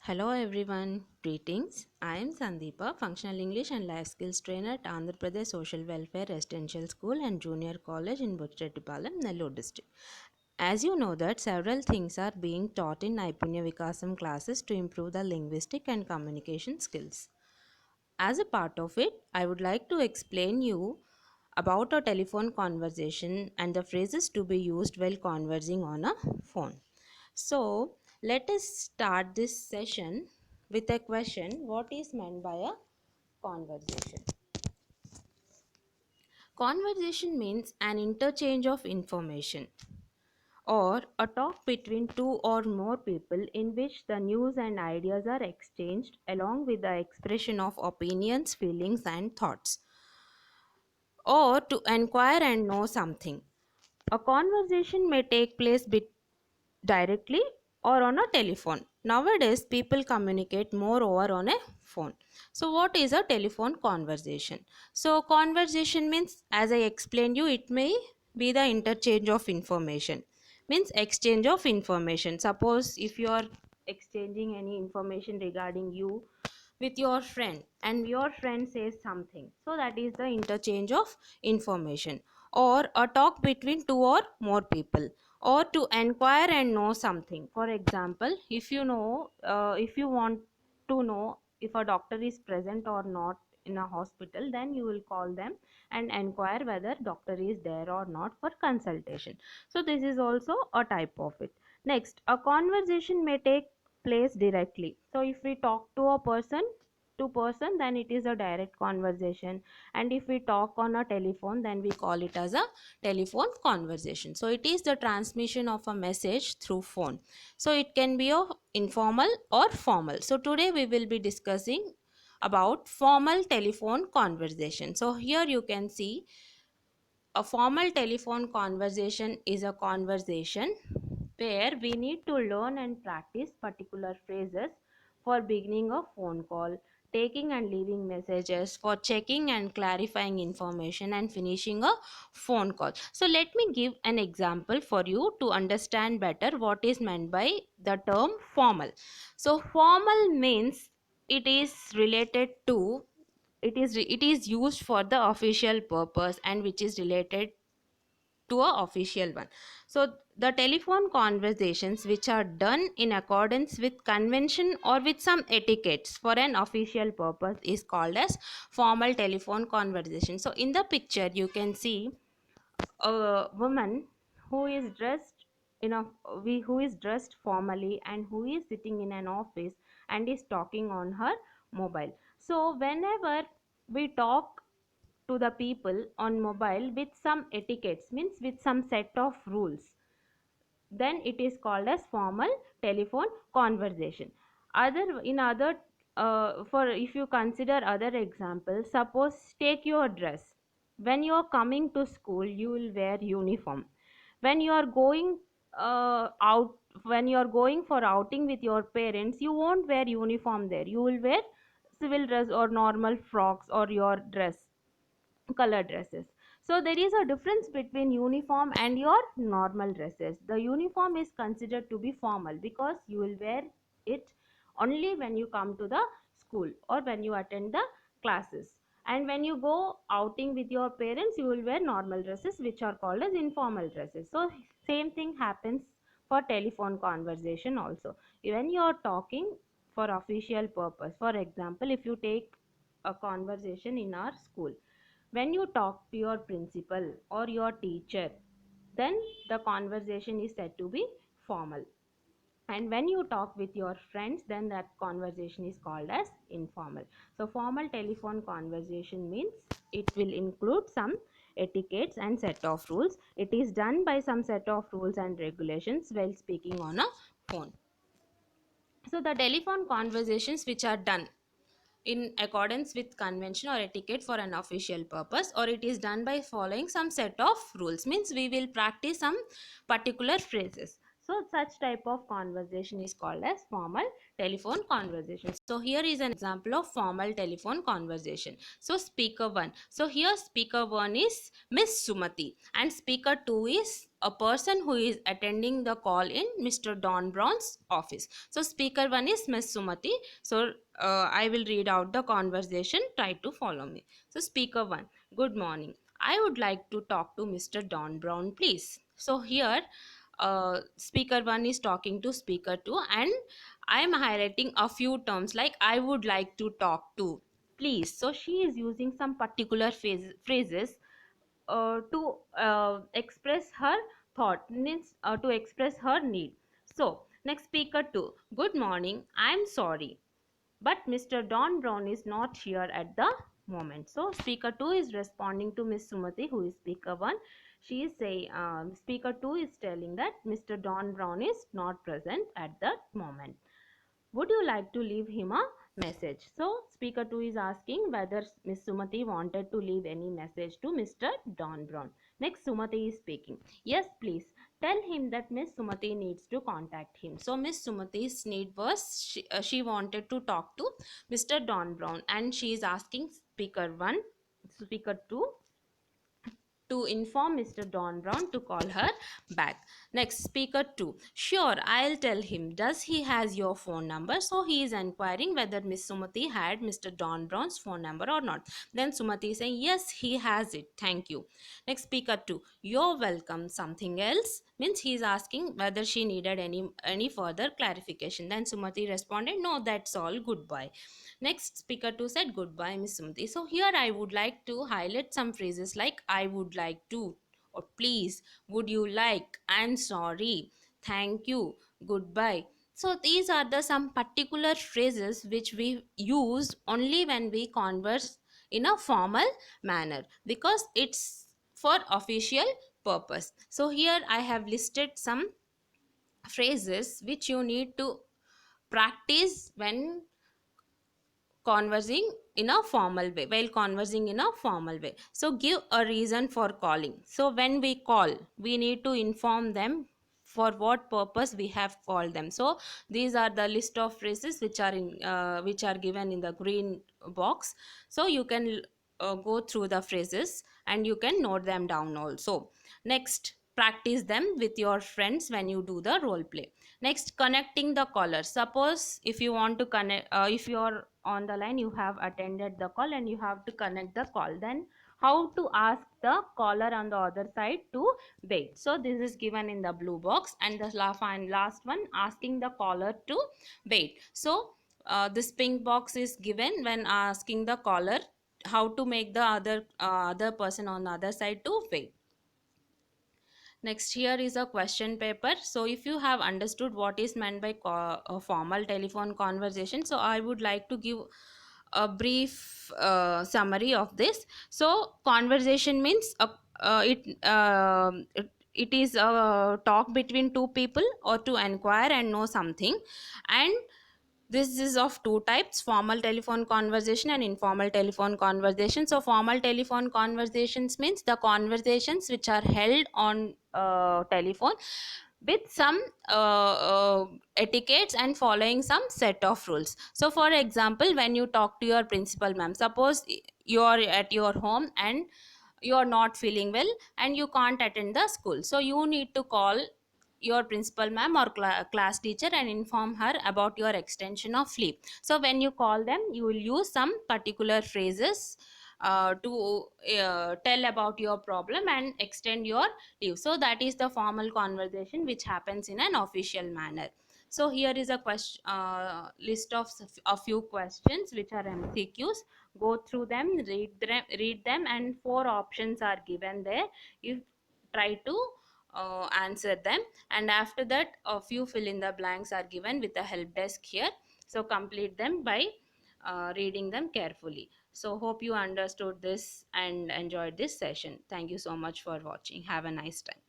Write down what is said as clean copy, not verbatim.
Hello everyone, greetings. I am Sandeepa, Functional English and Life Skills Trainer at Andhra Pradesh Social Welfare Residential School and Junior College in Butchettipalam, Nellore district. As you know that several things are being taught in Naipunya Vikasam classes to improve the linguistic and communication skills. As a part of it, I would like to explain you about a telephone conversation and the phrases to be used while conversing on a phone. So, let us start this session with a question: what is meant by a conversation? Conversation means an interchange of information or a talk between two or more people in which the news and ideas are exchanged along with the expression of opinions, feelings, and thoughts, or to inquire and know something. A conversation may take place directly or on a telephone. Nowadays, people communicate more over on a phone. So, what is a telephone conversation? So, conversation means, as I explained you, it may be the interchange of information. Means exchange of information. Suppose if you are exchanging any information regarding you with your friend and your friend says something, so that is the interchange of information, or a talk between two or more people, or to inquire and know something. For example, if you want to know if a doctor is present or not in a hospital, then you will call them and inquire whether doctor is there or not for consultation. So this is also a type of it. Next, a conversation may take place directly. So if we talk to a person to person, then it is a direct conversation, and if we talk on a telephone, then we call it as a telephone conversation. So it is the transmission of a message through phone. So it can be a informal or formal. So today we will be discussing about formal telephone conversation. So here you can see a formal telephone conversation is a conversation where we need to learn and practice particular phrases for beginning a phone call, taking and leaving messages, for checking and clarifying information, and finishing a phone call. So, let me give an example for you to understand better what is meant by the term formal. So, formal means it is related to it is used for the official purpose and which is related to a official one. So the telephone conversations which are done in accordance with convention or with some etiquettes for an official purpose is called as formal telephone conversation. So in the picture you can see a woman who is dressed in a who is dressed formally and who is sitting in an office and is talking on her mobile. So whenever we talk to the people on mobile with some etiquettes, means with some set of rules, then it is called as formal telephone conversation. For if you consider other examples, suppose take your dress. When you are coming to school, you will wear uniform. When you are going out, when you are going for outing with your parents, you won't wear uniform there. You will wear civil dress or normal frocks or your dress, color dresses. So there is a difference between uniform and your normal dresses. The uniform is considered to be formal because you will wear it only when you come to the school or when you attend the classes, and when you go outing with your parents, you will wear normal dresses which are called as informal dresses. So same thing happens for telephone conversation also. When you are talking for official purpose, for example, if you take a conversation in our school, when you talk to your principal or your teacher, then the conversation is said to be formal. And when you talk with your friends, then that conversation is called as informal. So formal telephone conversation means it will include some etiquettes and set of rules. It is done by some set of rules and regulations while speaking on a phone. So the telephone conversations which are done in accordance with convention or etiquette for an official purpose, or it is done by following some set of rules, means we will practice some particular phrases. So such type of conversation is called as formal telephone conversation. So here is an example of formal telephone conversation. So speaker 1, so here speaker 1 is Miss Sumati and speaker 2 is a person who is attending the call in Mr. Don Brown's office. So speaker 1 is Ms. Sumati. So I will read out the conversation. Try to follow me. So speaker 1, good morning. I would like to talk to Mr. Don Brown, please. So here speaker 1 is talking to speaker 2, and I am highlighting a few terms like I would like to talk to, please. So she is using some particular phrases to express her thought, means to express her need. So next speaker 2, good morning, I am sorry, but Mr. Don Brown is not here at the moment. So speaker 2 is responding to Miss Sumati, who is speaker 1. She is saying, speaker 2 is telling that Mr. Don Brown is not present at that moment. Would you like to leave him a message? So speaker 2 is asking whether Miss Sumati wanted to leave any message to Mr. Don Brown. Next, Sumati is speaking. Yes, please. Tell him that Miss Sumati needs to contact him. So Miss Sumati's need was she wanted to talk to Mr. Don Brown, and she is asking speaker 1, speaker 2 to inform Mr. Don Brown to call her back. Next, speaker 2. Sure, I'll tell him. Does he has your phone number? So he is inquiring whether Miss Sumati had Mr. Don Brown's phone number or not. Then Sumati is saying, yes, he has it. Thank you. Next, speaker 2. You're welcome. Something else? Means he is asking whether she needed any further clarification. Then Sumati responded, no, that's all. Goodbye. Next, speaker 2 said, goodbye, Miss Sumati. So here I would like to highlight some phrases like I would like to, or please, would you like, I'm sorry, thank you, goodbye. So these are the some particular phrases which we use only when we converse in a formal manner, because it's for official purpose. So here I have listed some phrases which you need to practice when conversing in a formal way, while conversing in a formal way. So give a reason for calling. So when we call, we need to inform them for what purpose we have called them. So these are the list of phrases which are given in the green box. So you can go through the phrases and you can note them down also. Next, practice them with your friends when you do the role play. Next, connecting the caller. Suppose if you want to connect, if you're on the line, you have attended the call and you have to connect the call, then how to ask the caller on the other side to wait. So this is given in the blue box, and the last one, asking the caller to wait. So this pink box is given when asking the caller how to make the other person on the other side to wait. Next, here is a question paper. So if you have understood what is meant by a formal telephone conversation, so I would like to give a brief summary of this. So conversation means it is a talk between two people or to inquire and know something. And this is of two types: formal telephone conversation and informal telephone conversation. So formal telephone conversations means the conversations which are held on telephone with some etiquettes and following some set of rules. So for example, when you talk to your principal ma'am, suppose you are at your home and you are not feeling well and you can't attend the school, so you need to call your principal ma'am or class teacher and inform her about your extension of leave. So when you call them, you will use some particular phrases to tell about your problem and extend your leave. So that is the formal conversation which happens in an official manner. So here is a question list of a few questions which are MCQs. Go through them, read them, and four options are given there. You try to answer them, and after that a few fill in the blanks are given with the help desk here. So complete them by reading them carefully. So hope you understood this and enjoyed this session. Thank you so much for watching. Have a nice time.